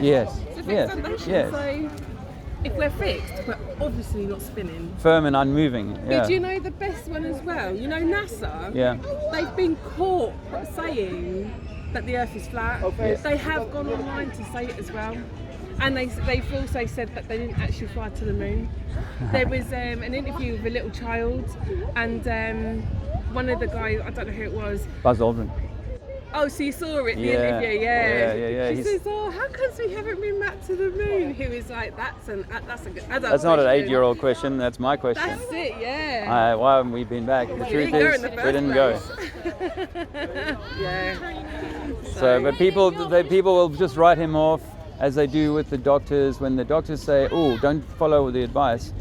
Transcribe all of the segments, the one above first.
Yes. It's a fixed Yes. foundation. Yes. So if we're fixed, we're obviously not spinning. Firm and unmoving. Yeah. But do you know the best one as well? You know NASA? Yeah. They've been caught saying that the Earth is flat. Yes. They have gone online to say it as well. And they've also said that they didn't actually fly to the moon. There was an interview with a little child, and one of the guys, I don't know who it was. Buzz Aldrin. Oh, so you saw it, the Yeah. interview, Yeah. She says, "Oh, how come we haven't been back to the moon?" He was like, "That's a good adult That's not an question." 8-year-old question. That's my question. That's it, yeah. Why haven't we been back? The truth didn't go is, in the we first didn't go. Yeah. So, but people will just write him off, as they do with the doctors. When the doctors say, "Oh, don't follow the advice,"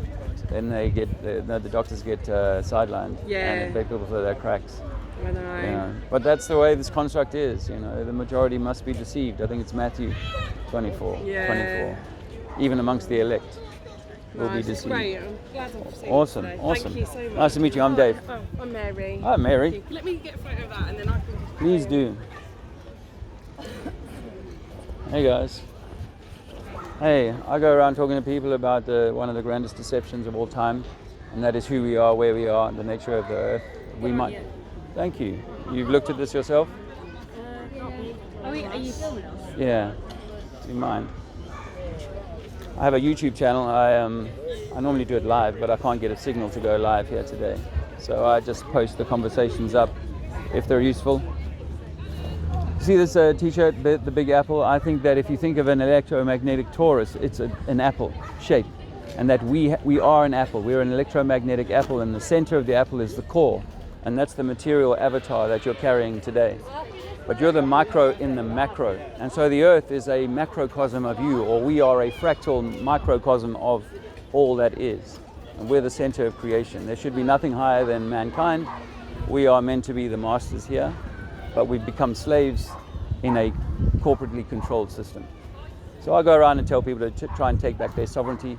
then the doctors get sidelined. Yeah. And people fill their cracks. I know. You know. But that's the way this construct is. You know, the majority must be deceived. I think it's Matthew 24. Yeah. 24. Even amongst the elect will be It's deceived. great. I'm glad I've seen Awesome, you today. awesome. Thank you so much. Nice to meet you. I'm Dave. Oh, I'm Mary. Hi, Mary. Thank you. Let me get a photo of that, and then I can. Please do. Hey guys. Hey, I go around talking to people about one of the grandest deceptions of all time, and that is who we are, where we are, and the nature of the earth. We might. Thank you. You've looked at this yourself? Are you filming us? Yeah. Do you mind? I have a YouTube channel. I normally do it live, but I can't get a signal to go live here today. So I just post the conversations up if they're useful. See this t-shirt, the Big Apple? I think that if you think of an electromagnetic torus, it's an apple shape, and that we are an apple. We're an electromagnetic apple, and the center of the apple is the core, and that's the material avatar that you're carrying today. But you're the micro in the macro, and so the earth is a macrocosm of you, or we are a fractal microcosm of all that is, and we're the center of creation. There should be nothing higher than mankind. We are meant to be the masters here, but we've become slaves in a corporately controlled system. So I go around and tell people to try and take back their sovereignty,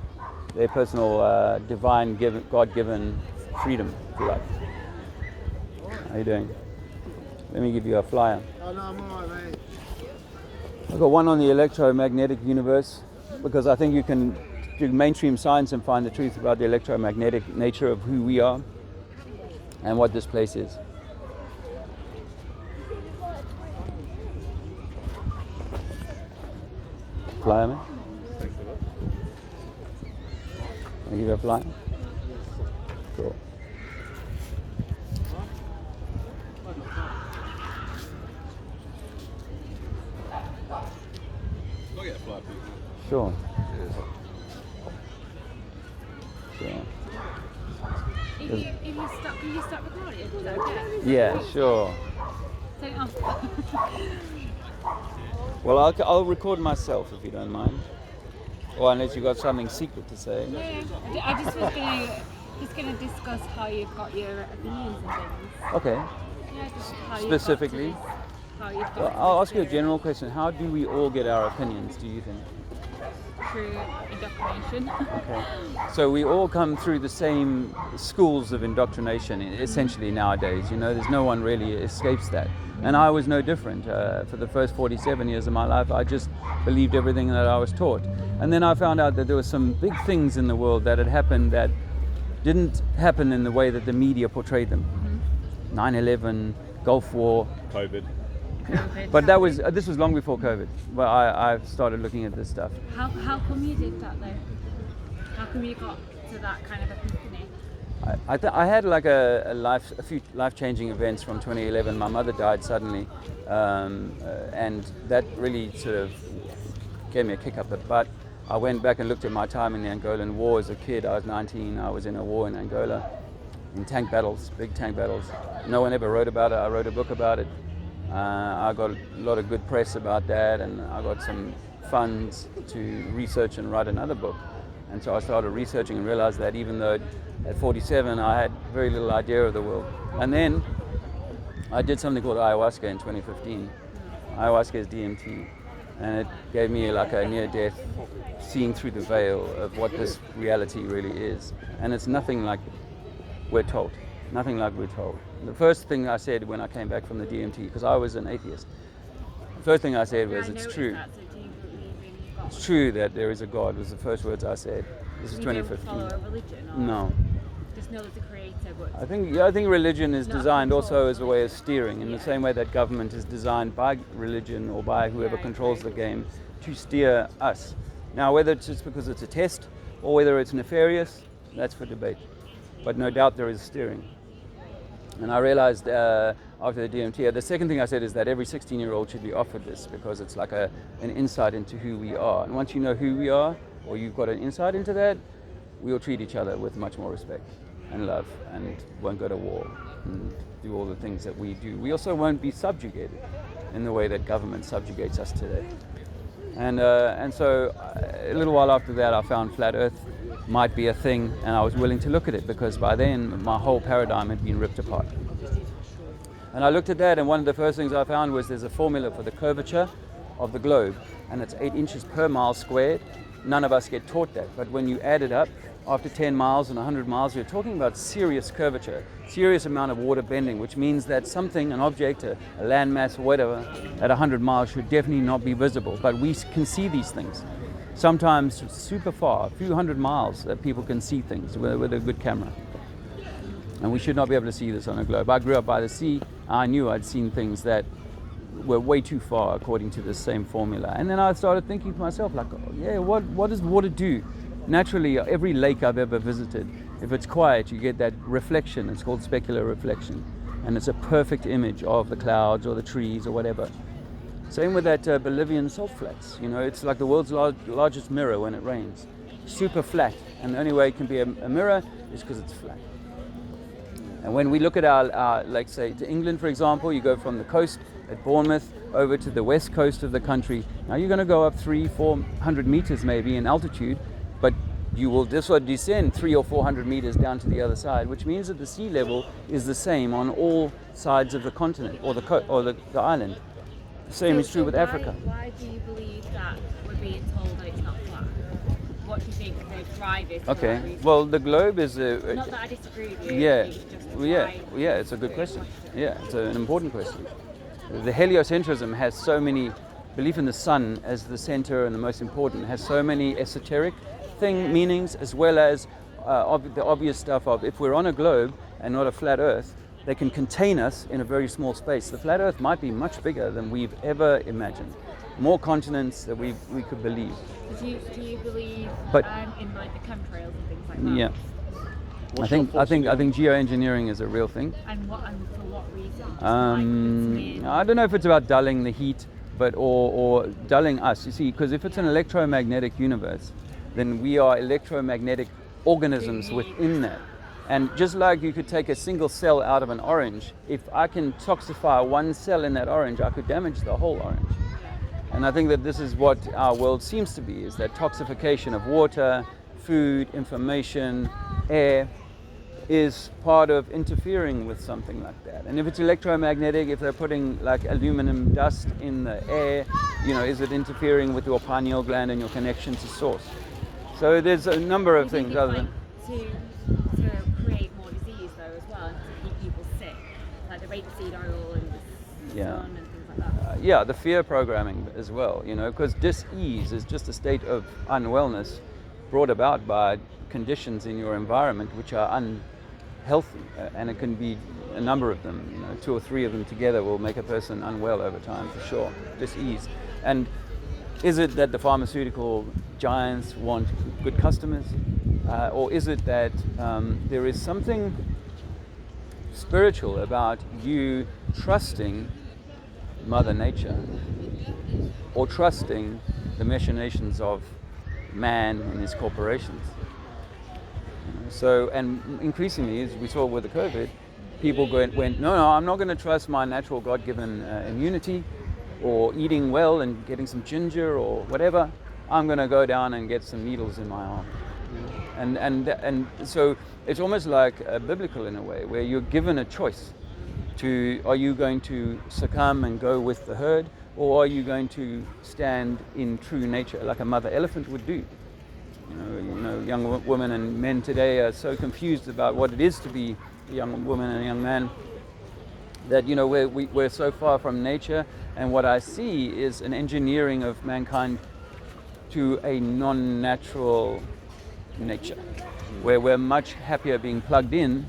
their personal divine God-given freedom, if you like. How are you doing? Let me give you a flyer. Oh, no, I'm all right, mate. I've got one on the electromagnetic universe, because I think you can do mainstream science and find the truth about the electromagnetic nature of who we are and what this place is. Flyer, man. Can I give you a flyer? Cool. I'll get a fly, please. Sure. Sure. If you stop recording, is that okay? Yeah, sure. Take it off. Well, I'll record myself if you don't mind. Or unless you got something secret to say. No, I just was gonna discuss how you've got your opinions and things. Okay. Yeah, just how Specifically? You've got to this, how you've got Well, to I'll this ask you a area general question. How do we all get our opinions, do you think? through indoctrination. Okay. So we all come through the same schools of indoctrination, essentially, nowadays. You know, there's no one really escapes that. And I was no different. For the first 47 years of my life, I just believed everything that I was taught. And then I found out that there were some big things in the world that had happened that didn't happen in the way that the media portrayed them. 9/11, Gulf War. COVID. But this was long before COVID. Well, I started looking at this stuff. How come you did that though? How come you got to that kind of epiphany? I had like a few life-changing events from 2011. My mother died suddenly, and that really sort of gave me a kick up the butt. I went back and looked at my time in the Angolan War as a kid. I was 19. I was in a war in Angola, in tank battles, big tank battles. No one ever wrote about it. I wrote a book about it. I got a lot of good press about that, and I got some funds to research and write another book. And so I started researching and realized that even though at 47 I had very little idea of the world. And then I did something called ayahuasca in 2015. Ayahuasca is DMT, and it gave me like a near-death seeing through the veil of what this reality really is. And it's nothing like we're told. Nothing like we're told. The first thing I said when I came back from the DMT, because I was an atheist, the first thing I said was, it's true. That, so do you believe in It's true that there is a God, was the first words I said. This is You don't 2015. follow a religion? Or No. Just know there's a creator, but I think religion is Not designed also control. as a way of steering, in the Yeah. same way that government is designed by religion or by whoever Yeah, I controls the agree. game to steer us. Now, whether it's just because it's a test or whether it's nefarious, that's for debate. But no doubt there is steering. And I realized after the DMT, the second thing I said is that every 16-year-old should be offered this, because it's like an insight into who we are. And once you know who we are, or you've got an insight into that, we'll treat each other with much more respect and love, and won't go to war and do all the things that we do. We also won't be subjugated in the way that government subjugates us today. And so a little while after that, I found flat Earth might be a thing, and I was willing to look at it, because by then my whole paradigm had been ripped apart. And I looked at that, and one of the first things I found was there's a formula for the curvature of the globe, and it's 8 inches per mile squared. None of us get taught that, but when you add it up, after 10 miles and 100 miles, you're talking about serious curvature, serious amount of water bending, which means that something, an object, a landmass or whatever, at 100 miles should definitely not be visible. But we can see these things. Sometimes super far, a few hundred miles, that people can see things with a good camera. And we should not be able to see this on a globe. I grew up by the sea. I knew I'd seen things that were way too far according to this same formula. And then I started thinking to myself, like, oh, yeah, what does water do? Naturally, every lake I've ever visited, if it's quiet, you get that reflection. It's called specular reflection. And it's a perfect image of the clouds or the trees or whatever. Same with that Bolivian salt flats. You know, it's like the world's largest mirror when it rains. Super flat. And the only way it can be a mirror is because it's flat. And when we look at our, like say, to England, for example, you go from the coast at Bournemouth over to the west coast of the country. Now you're going to go up 300-400 meters maybe in altitude, but you will descend 300 or 400 meters down to the other side, which means that the sea level is the same on all sides of the continent or the island. The same is true with Africa. Why do you believe that we're being told that it's not flat? What do you think the drive is? Okay, well, the globe is not that I disagree with you. yeah, it's just yeah, it's a good question. Yeah, it's an important question. The heliocentrism has so many, belief in the sun as the center and the most important, has so many esoteric meanings, as well as the obvious stuff of, if we're on a globe and not a flat Earth, they can contain us in a very small space. The flat Earth might be much bigger than we've ever imagined. More continents that we could believe. Do you believe But- in like the chemtrails and things like that? Yeah. I think geoengineering is a real thing. And for what reason? I don't know if it's about dulling the heat, but or dulling us. You see, because if it's an electromagnetic universe, then we are electromagnetic organisms within that. And just like you could take a single cell out of an orange, if I can toxify one cell in that orange, I could damage the whole orange. And I think that this is what our world seems to be, is that toxification of water, food, information, air, is part of interfering with something like that. And if it's electromagnetic, if they're putting like aluminum dust in the air, you know, is it interfering with your pineal gland and your connection to source? So there's a number of things other than... To create more disease though as well, and to keep people sick, like the rapeseed oil and the sun and things like that. Yeah, the fear programming as well, you know, because dis-ease is just a state of unwellness brought about by conditions in your environment which are unhealthy, and it can be a number of them. You know, 2 or 3 of them together will make a person unwell over time, for sure. Dis-ease. And is it that the pharmaceutical giants want good customers, or is it that there is something spiritual about you trusting Mother Nature, or trusting the machinations of man and his corporations? So, and increasingly, as we saw with the COVID, people went, no, I'm not going to trust my natural God-given immunity, or eating well and getting some ginger or whatever. I'm going to go down and get some needles in my arm. And so it's almost like biblical in a way, where you're given a choice to, are you going to succumb and go with the herd, or are you going to stand in true nature like a mother elephant would do? You know, young women and men today are so confused about what it is to be a young woman and a young man, that, you know, we're so far from nature. And what I see is an engineering of mankind to a non-natural nature, where we're much happier being plugged in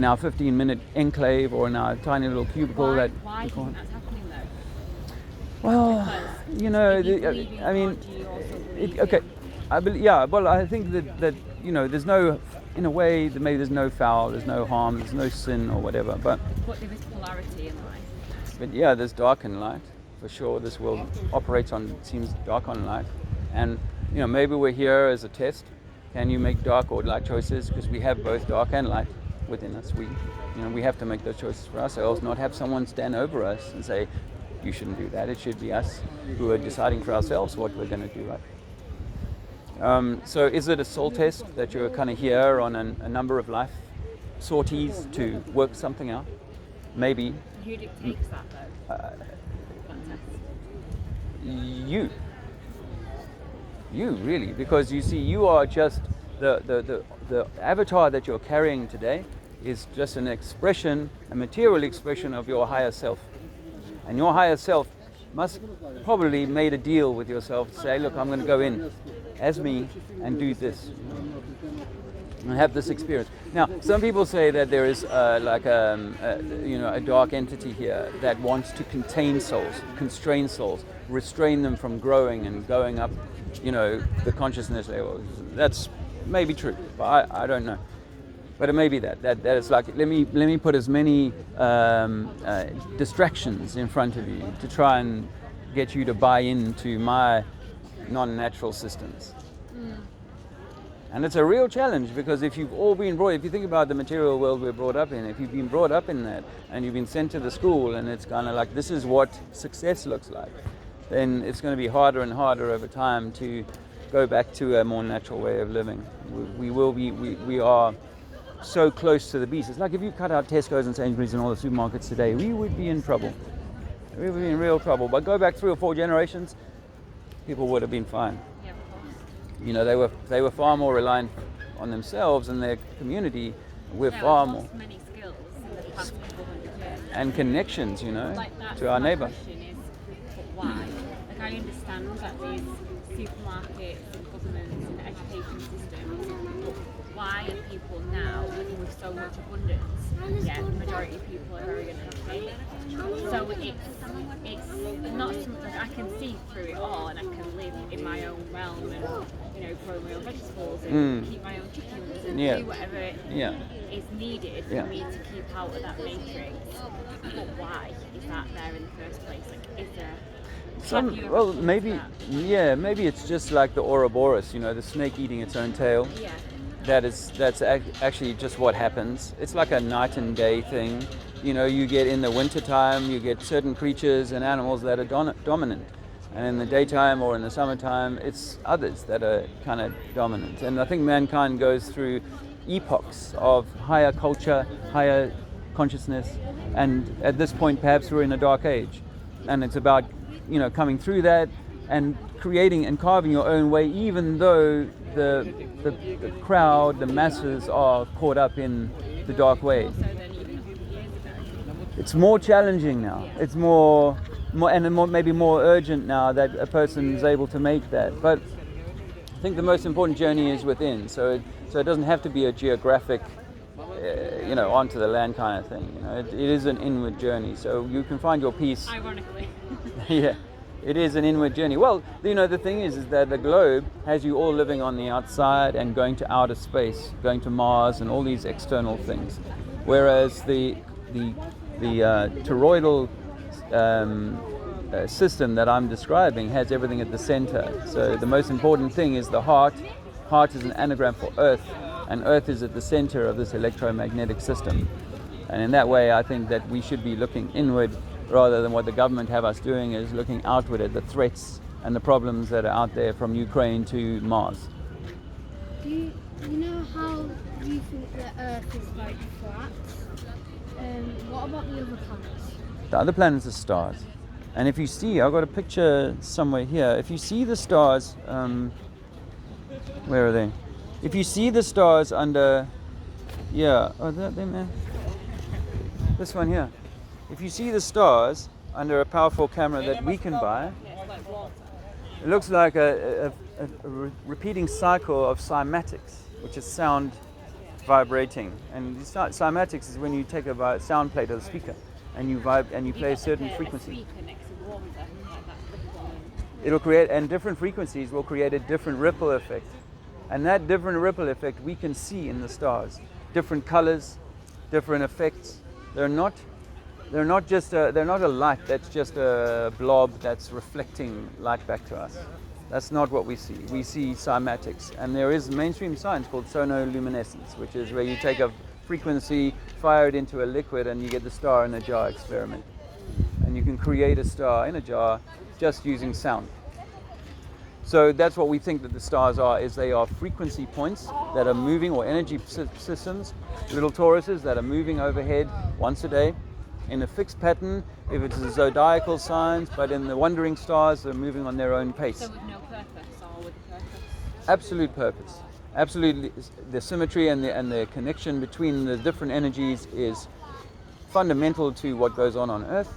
our 15-minute enclave or in our tiny little cubicle. Why do you think that's happening though? Well, Because you know, if you believe in I mean, God, do you also believe okay, I believe, yeah. Well, I think that you know, there's no, in a way, that maybe there's no foul, there's no harm, there's no sin or whatever. But there is polarity in life. But yeah, there's dark and light, for sure. This world operates on, seems dark on light. And, you know, maybe we're here as a test. Can you make dark or light choices? Because we have both dark and light within us. We have to make those choices for ourselves, not have someone stand over us and say, you shouldn't do that. It should be us who are deciding for ourselves what we're going to do, right? So is it a soul test that you're kind of here on a number of life sorties to work something out? Maybe. Who dictates that though? That test? You really, because you see, you are just the avatar that you're carrying today is just an expression, a material expression of your higher self. And your higher self must probably made a deal with yourself to say, look, I'm going to go in as me and do this and have this experience. Now, some people say that there is a dark entity here that wants to contain souls, constrain souls, restrain them from growing and going up, you know, the consciousness level. That's maybe true, but I don't know. But it may be that it's like, let me put as many distractions in front of you to try and get you to buy into my non-natural systems. And it's a real challenge, because if you've all been brought, if you think about the material world we're brought up in, if you've been brought up in that and you've been sent to the school and it's kind of like, this is what success looks like, then it's going to be harder and harder over time to go back to a more natural way of living. We are so close to the beast. It's like if you cut out Tesco's and Sainsbury's and all the supermarkets today, we would be in trouble. We would be in real trouble. But go back 3 or 4 generations, people would have been fine. Yeah, of course. You know, they were far more reliant on themselves and their community. We're far more. Many skills in the past couple hundred years. And connections, you know, Like to our neighbour. My question is, but why? Like, I understand that these supermarkets and governments and education systems, but why are people now living with so much abundance, yet the majority of people are very unhappy? So it's not something like I can see through it all, and I can live in my own realm and, you know, grow my own vegetables and keep my own chickens and do whatever is needed for me to keep out of that matrix. But why is that there in the first place? Like, is there maybe it's just like the Ouroboros, you know, the snake eating its own tail. Yeah. That's actually just what happens. It's like a night and day thing. You know, you get in the winter time, you get certain creatures and animals that are dominant. And in the daytime or in the summertime, it's others that are kind of dominant. And I think mankind goes through epochs of higher culture, higher consciousness. And at this point, perhaps we're in a dark age. And it's about, you know, coming through that and creating and carving your own way, even though the crowd, the masses are caught up in the dark way. It's more challenging now. It's more maybe more urgent now that a person is able to make that. But I think the most important journey is within. So it doesn't have to be a geographic, onto the land kind of thing. You know, it is an inward journey. So you can find your peace. Ironically. Yeah. It is an inward journey. Well, you know, the thing is that the globe has you all living on the outside and going to outer space, going to Mars and all these external things. Whereas the toroidal system that I'm describing has everything at the center. So the most important thing is the heart. Heart is an anagram for earth, and earth is at the center of this electromagnetic system. And in that way, I think that we should be looking inward rather than what the government have us doing is looking outward at the threats and the problems that are out there from Ukraine to Mars. Do you know how you think the Earth is like flat? What about the other planets? The other planets are stars. And if you see, I've got a picture somewhere here. If you see the stars, where are they? If you see the stars under, this one here. If you see the stars under a powerful camera that we can buy, It looks like a repeating cycle of cymatics, which is sound vibrating. And cymatics is when you take a sound plate or a speaker and you play a certain frequency. It'll create, and different frequencies will create a different ripple effect. And that different ripple effect we can see in the stars. Different colors, different effects. They're not a light that's just a blob that's reflecting light back to us. That's not what we see. We see cymatics. And there is mainstream science called sonoluminescence, which is where you take a frequency, fire it into a liquid, and you get the star in a jar experiment. And you can create a star in a jar just using sound. So that's what we think that the stars are, is they are frequency points that are moving, or energy systems, little toruses that are moving overhead once a day in a fixed pattern, if it's a zodiacal signs, but in the wandering stars, they're moving on their own pace. So with no purpose, or with a purpose? Absolute purpose. Absolutely, the symmetry and the connection between the different energies is fundamental to what goes on Earth,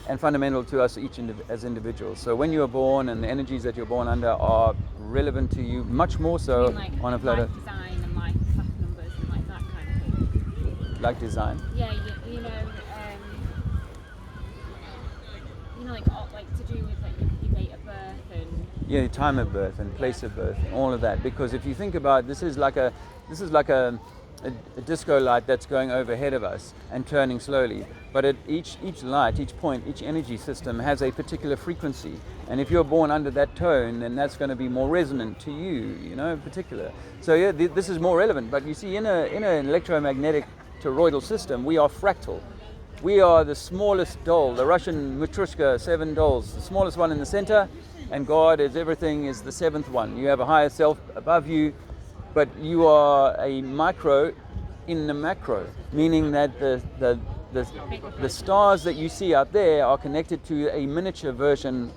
and fundamental to us each as individuals. So when you are born, and the energies that you're born under are relevant to you, much more so like on a planet. Like design and like class numbers and like that kind of thing. Like design. Yeah, you know, like to do with like your date of birth and Yeah, time of birth and place of birth, and all of that. Because if you think about it, this is like a disco light that's going overhead of us and turning slowly. But at each light, each point, each energy system has a particular frequency. And if you're born under that tone, then that's going to be more resonant to you, in particular. So yeah, this is more relevant. But you see, in an electromagnetic toroidal system, we are fractal. We are the smallest doll, the Russian Matryoshka, 7 dolls, the smallest one in the center, and God is everything is the 7th one. You have a higher self above you, but you are a micro in the macro, meaning that the stars that you see up there are connected to a miniature version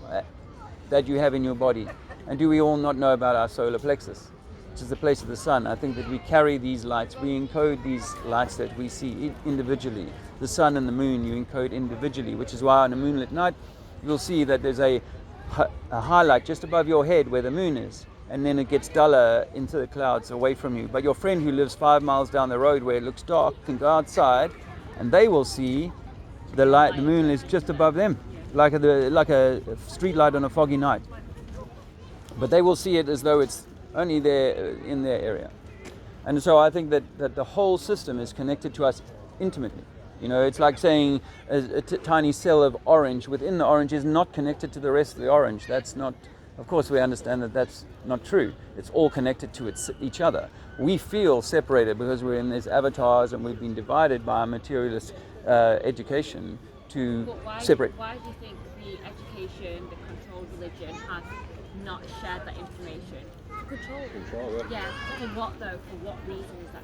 that you have in your body. And do we all not know about our solar plexus, which is the place of the sun? I think that we carry these lights, we encode these lights that we see individually. The sun and the moon you encode individually, which is why on a moonlit night you'll see that there's a highlight just above your head where the moon is, and then it gets duller into the clouds away from you. But your friend who lives 5 miles down the road where it looks dark can go outside and they will see the light. The moon is just above them, like a street light on a foggy night. But they will see it as though it's only there in their area. And so I think that the whole system is connected to us intimately. It's like saying a tiny cell of orange within the orange is not connected to the rest of the orange. That's not, of course we understand that that's not true. It's all connected to each other. We feel separated because we're in these avatars and we've been divided by a materialist education to separate. Why do you think the education, the controlled religion has not shared that information? Control, yeah. For what though? For what reason is that?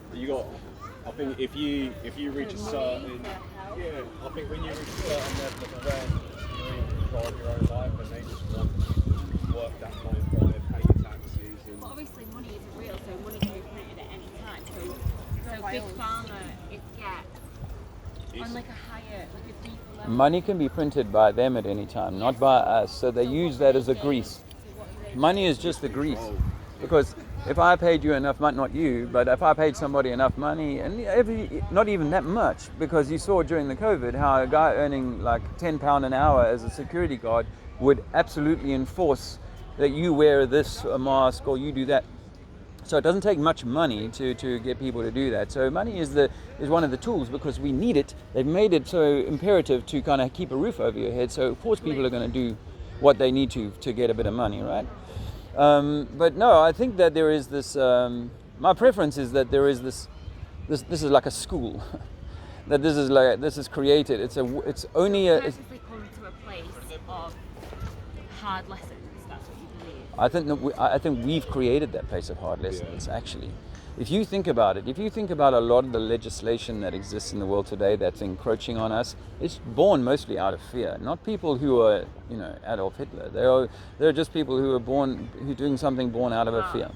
I think if you reach a certain, I think when you reach a certain level of awareness, you're in control of your own life, and they just want to work that 9 to 5, pay your taxes. And well, obviously money isn't real, so money can be printed at any time. So big pharma on like a higher, like a deeper level. Money can be printed by them at any time, not by us. So they use that as a grease. Money is just the grease. Because if I paid you enough money, not you, but if I paid somebody enough money, and not even that much, because you saw during the COVID how a guy earning like £10 an hour as a security guard would absolutely enforce that you wear this mask or you do that. So it doesn't take much money to get people to do that. So money is one of the tools because we need it. They've made it so imperative to kind of keep a roof over your head. So of course people are going to do what they need to get a bit of money, right? But no, I think that there is this. My preference is that there is this is like a school. That this is created. It's only a. Purposely come to a place of hard lessons. That's what you believe. I think we've created that place of hard lessons. Actually, if you think about it, if you think about a lot of the legislation that exists in the world today that's encroaching on us, it's born mostly out of fear. Not people who are, Adolf Hitler. They're just people who are doing something born out of a fear.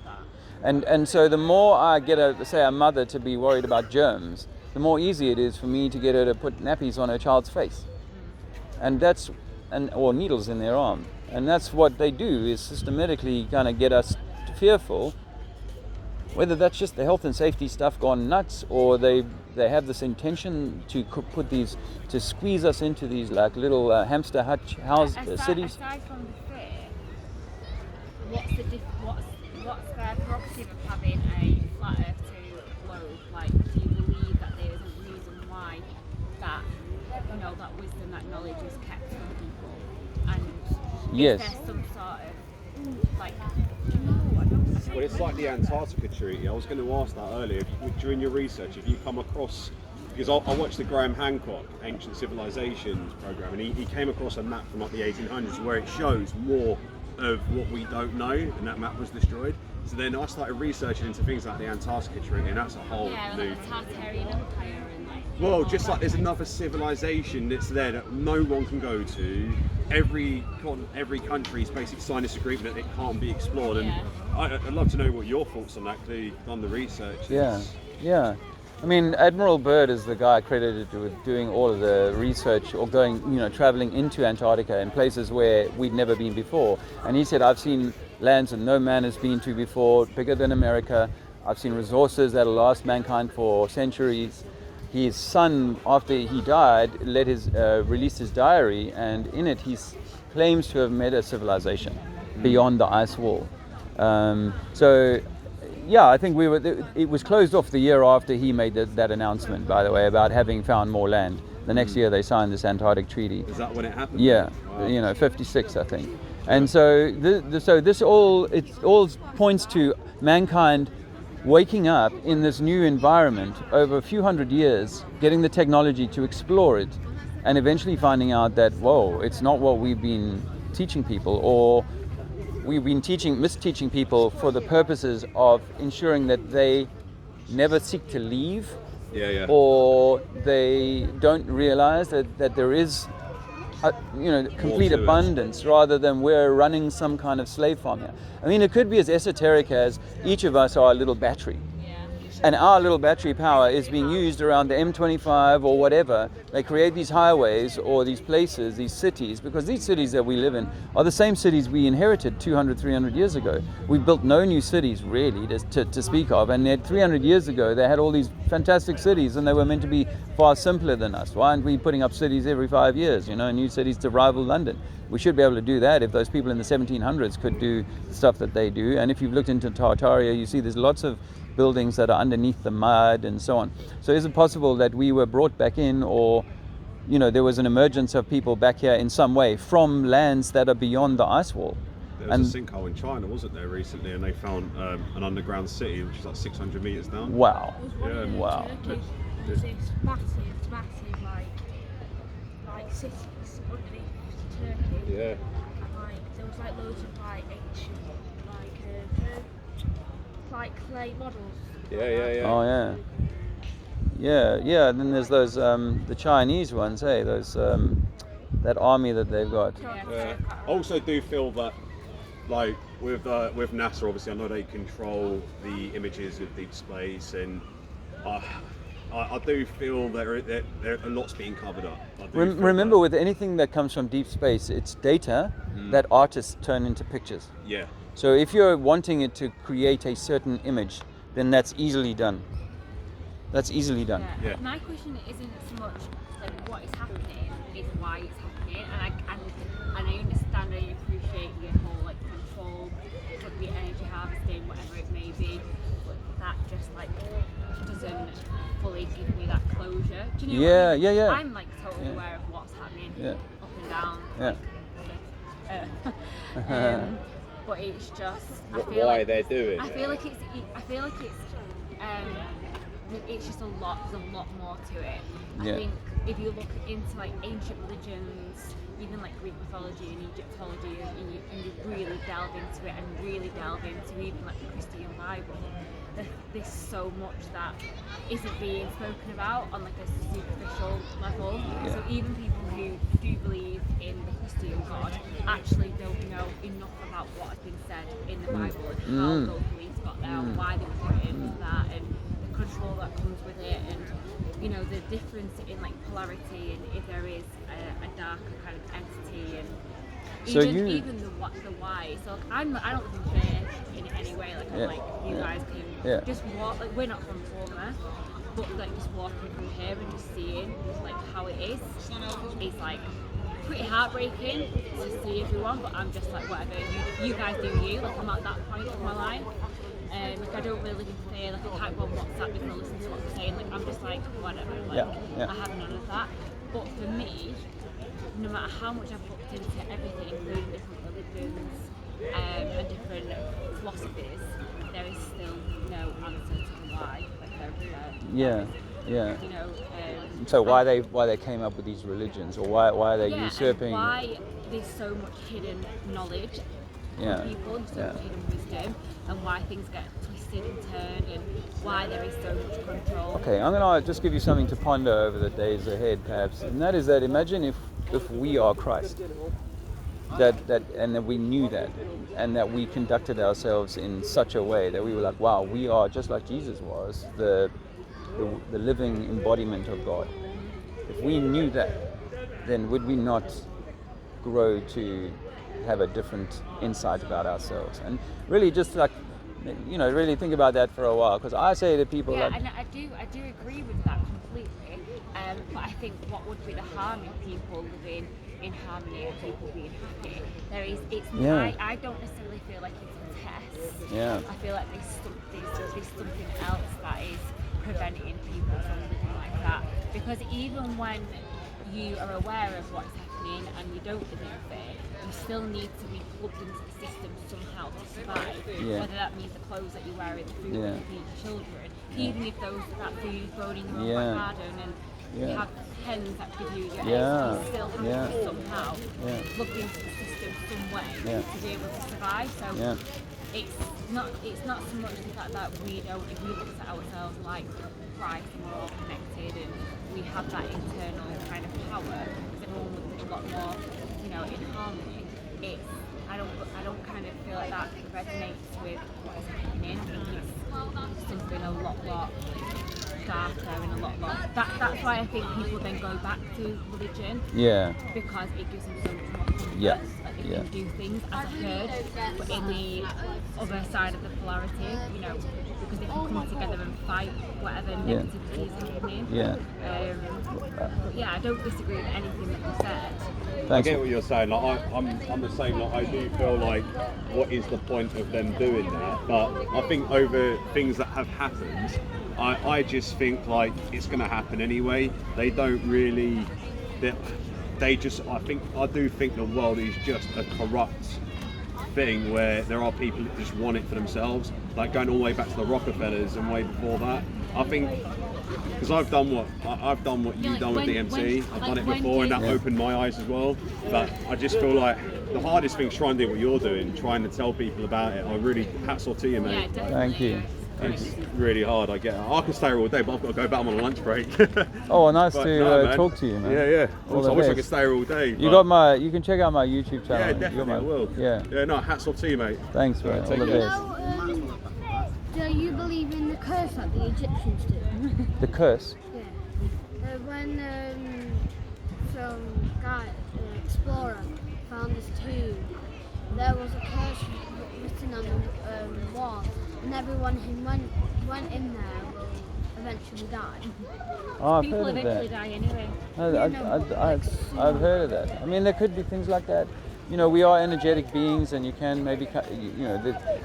And so the more I get a mother to be worried about germs, the more easy it is for me to get her to put nappies on her child's face. And or needles in their arm. And that's what they do, is systematically kind of get us fearful. Whether that's just the health and safety stuff gone nuts, or they have this intention to put these, to squeeze us into these like little hamster hutch cities. Aside from the fear, what's their prerogative of having a flat Earth to globe? Like, do you believe that there is a reason why that, you know, that wisdom, that knowledge is kept from people? And Yes. is there some sort of like, do you know? I don't Well, it's know. like the Antarctica Treaty. I was going to ask that earlier. During your research, if you come across, because I watched the Graham Hancock Ancient Civilizations program, and he came across a map from like the 1800s where it shows more of what we don't know, and that map was destroyed. So then I started researching into things like the Antarctica Treaty, and that's a whole Yeah, new. like the Tartarian Empire and like. Well, just like there's another civilization that's there that no one can go to. Every country's basically signed this agreement that it can't be explored, and Yeah. I'd love to know what your thoughts on that, because you've done the research. Yeah. I mean, Admiral Byrd is the guy credited with doing all of the research, or going, traveling into Antarctica in places where we'd never been before. And he said, I've seen lands that no man has been to before, bigger than America. I've seen resources that'll last mankind for centuries. His son, after he died, released his diary, and in it he claims to have met a civilization beyond the ice wall. Yeah, I think it was closed off the year after he made that announcement, by the way, about having found more land. The next year they signed this Antarctic Treaty. Is that when it happened? Yeah, Wow. 56, I think. And so this all points to mankind waking up in this new environment over a few hundred years, getting the technology to explore it, and eventually finding out that, whoa, it's not what we've been teaching people, or we've been misteaching people for the purposes of ensuring that they never seek to leave, or they don't realize that there is complete to it. abundance, rather than we're running some kind of slave farm here. I mean, it could be as esoteric as each of us are a little battery. And our little battery power is being used around the M25 or whatever. They create these highways or these places, these cities, because these cities that we live in are the same cities we inherited 200, 300 years ago. We built no new cities really to speak of, and yet 300 years ago they had all these fantastic cities, and they were meant to be far simpler than us. Why aren't we putting up cities every 5 years, new cities to rival London? We should be able to do that if those people in the 1700s could do the stuff that they do. And if you've looked into Tartaria, you see there's lots of buildings that are underneath the mud and so on. So is it possible that we were brought back in, or there was an emergence of people back here in some way from lands that are beyond the ice wall? There was a sinkhole in China, wasn't there, recently, and they found an underground city which is like 600 meters down. Wow. Yeah. Wow. There's this massive like cities underneath Turkey. Yeah. Like there was like loads of like ancient like clay models. Yeah. Oh yeah. Yeah. And then there's those the Chinese ones, hey, those that army that they've got. I also do feel that, like with NASA, obviously I know they control the images of deep space, and I do feel that a lot's being covered up. Remember, with anything that comes from deep space, it's data that artists turn into pictures. Yeah. So if you're wanting it to create a certain image, then that's easily done. Yeah. My question isn't so much like what is happening, it's why it's happening, and I understand and I appreciate the whole like control, could be energy harvesting, whatever it may be, but that just like doesn't fully give me that closure. Do you know what I mean? Yeah. I'm like totally aware of what's happening up and down. But it's just Why they're doing I it. feel like it's just a lot. There's a lot more to it. I think if you look into like ancient religions, even like Greek mythology and Egyptology, and you really delve into it and really delve into even like the Christian Bible, there's so much that isn't being spoken about on like a superficial level. So even people who do believe in the Christian God actually don't know enough about what has been said in the Bible and how those beliefs got there and why they were put into that and the control that comes with it, and you know the difference in like polarity, and if there is a darker kind of entity, and So even the why. So I don't live in fear in any way. Like I'm like you guys can just walk. Like we're not from Bournemouth, but like just walking from here and just seeing like how it is like pretty heartbreaking to see everyone. But I'm just like whatever. You guys do you. Like I'm at that point of my life. Like I don't really live in fear. Like I can't go on WhatsApp and listen to what they're saying. Like I'm just like whatever. Like I have none of that. But for me, no matter how much I've looked into everything, including different religions and different philosophies, there is still no answer to the why. Like yeah. You know. So why they came up with these religions, or why are they usurping? And why there's so much hidden knowledge from people, and so much hidden wisdom, and why things get twisted and turned, and why there is so much control. Okay, I'm going to just give you something to ponder over the days ahead, perhaps, and that is that imagine if we are Christ, and that we knew that, and that we conducted ourselves in such a way that we were like, wow, we are just like Jesus was, the living embodiment of God. If we knew that, then would we not grow to have a different insight about ourselves? And really just like, you know, really think about that for a while, because I say to people and I do agree with that completely, but I think what would be the harm in people living in harmony and people being happy, I don't necessarily feel like it's a test. I feel like there's something else that is preventing people from living like that, because even when you are aware of what's happening and you don't live in fear, you still need to be plugged into the system somehow to survive. Whether that means the clothes that you wear, the food that you feed your children, even if that food is grown in your own back garden, and you have hens that give you your eggs, you still have to be somehow plugged into the system some way to be able to survive. So it's not so much the fact that if we look at ourselves like Christ and we're all connected and we have that internal kind of power, because everyone would live a lot more, you know, in harmony. I don't kind of feel like that resonates with what is happening. I think it's something a lot darker and a lot. That's why I think people then go back to religion. Because it gives them so much more confidence. Like they can do things as a herd, but in the other side of the polarity, you know, because they can come together and fight whatever negativity is happening. But I don't disagree with anything that you said. I get what you're saying. Like I'm the same. Like I do feel like, what is the point of them doing that? But I think over things that have happened, I just think like it's going to happen anyway. They don't really. They just. I do think the world is just a corrupt thing where there are people that just want it for themselves. Like going all the way back to the Rockefellers and way before that. I think. Because I've done what you've done with DMT. I've done it before, and that opened my eyes as well. But I just feel like the hardest thing is trying to do what you're doing, trying to tell people about it. I really hats off to you, mate. Thank you. It's really hard. I get it. I can stay here all day, but I've got to go back. I'm on a lunch break. Oh, nice to talk to you, man. Yeah. Also, I wish I could stay here all day. You can check out my YouTube channel. Yeah, definitely. I will. Yeah. No, hats off to you, mate. Thanks, man. All the best. Do you believe in the curse like the Egyptians do? The curse? Yeah. When some guy, explorer, found this tomb, there was a curse written on the wall, and everyone who went in there will eventually die. Oh, I've People heard of eventually that. die anyway. I've heard of that. I mean, there could be things like that. You know, we are energetic beings, and you can maybe, you know,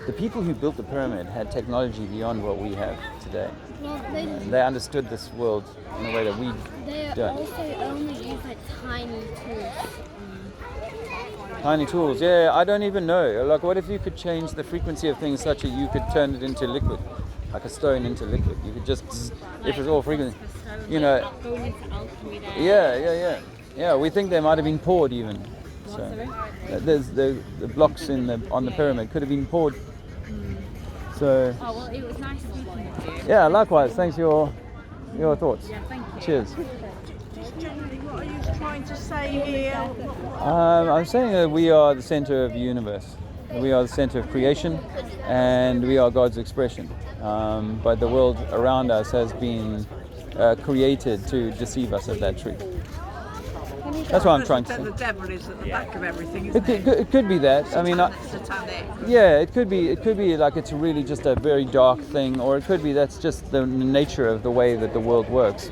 the people who built the pyramid had technology beyond what we have today. Well, they understood this world in a way that we they don't. also only use like tiny tools. Tiny tools, yeah, I don't even know. Like, what if you could change the frequency of things such that you could turn it into liquid, like a stone into liquid? You could just, if it's all frequency, you know. Going into alchemy there. Yeah. We think they might have been poured even. So there's the blocks on the pyramid could have been poured. So. Oh well, it was nice speaking with you. Yeah, likewise. Thanks for your thoughts. Yeah, thank you. Cheers. Generally, what are you trying to say here? I'm saying that we are the center of the universe. We are the center of creation, and we are God's expression. But the world around us has been created to deceive us of that truth. That's what I'm trying to say. The devil is at the back of everything, It isn't it could be that. I mean, Satanic. yeah, it could be like it's really just a very dark thing, or it could be that's just the nature of the way that the world works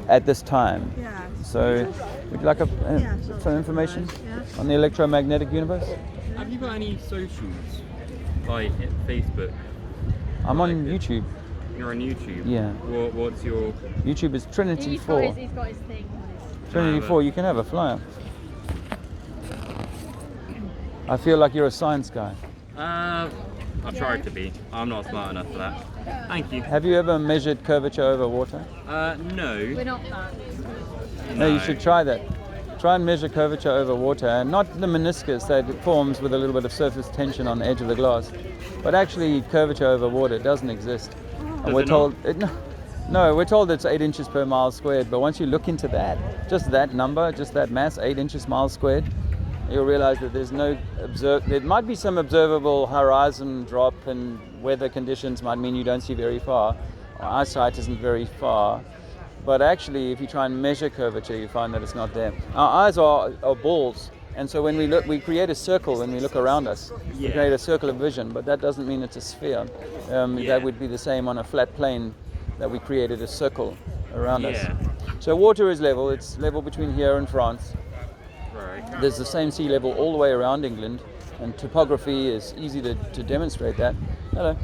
at this time. Yeah. So, would you like some information on the electromagnetic universe? Have you got any socials, like Facebook? I'm on YouTube. You're on YouTube? Yeah. What's your... YouTube is Trinity 4. He's got his thing. Trinity 4, you can have a flyer. I feel like you're a science guy. I tried to be. I'm not smart enough for that. Thank you. Have you ever measured curvature over water? No. We're not that. No, you should try that. Try and measure curvature over water, and not the meniscus that forms with a little bit of surface tension on the edge of the glass, but actually curvature over water doesn't exist. And we're told no, we're told it's 8 inches per mile squared, but once you look into that, just that number, just that mass, 8 inches miles squared, you'll realize that there's no there might be some observable horizon drop, and weather conditions might mean you don't see very far. Our eyesight isn't very far. But actually, if you try and measure curvature, you find that it's not there. Our eyes are balls, and so when we look, we create a circle when we look around us. We create a circle of vision, but that doesn't mean it's a sphere. That would be the same on a flat plane, that we created a circle around us. So water is level. It's level between here and France. Right. There's the same sea level all the way around England, and topography is easy to demonstrate that. Hello.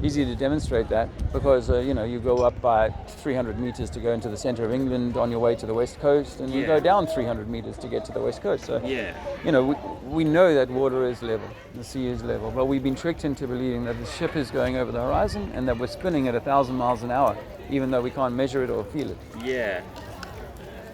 Easy to demonstrate that because you go up by 300 meters to go into the center of England on your way to the west coast, and you go down 300 meters to get to the west coast. So we know that water is level, the sea is level, but we've been tricked into believing that the ship is going over the horizon and that we're spinning at 1,000 miles an hour, even though we can't measure it or feel it. Yeah.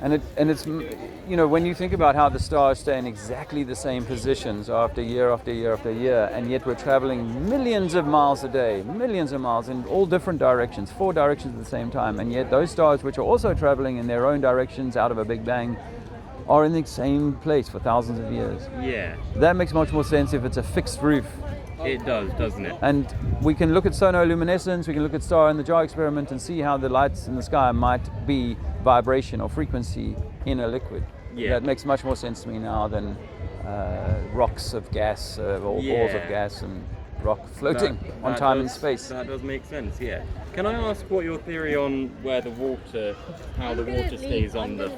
And it's when you think about how the stars stay in exactly the same positions after year after year after year, and yet we're traveling millions of miles a day, millions of miles in all different directions, 4 directions at the same time, and yet those stars, which are also traveling in their own directions out of a Big Bang, are in the same place for thousands of years. Yeah. That makes much more sense if it's a fixed roof. It does, doesn't it? And we can look at sonoluminescence, we can look at star in the jar experiment and see how the lights in the sky might be vibration or frequency in a liquid. Yeah. That makes much more sense to me now than rocks of gas or balls of gas and rock floating on time and space. That does make sense, yeah. Can I ask what your theory on how the water stays on the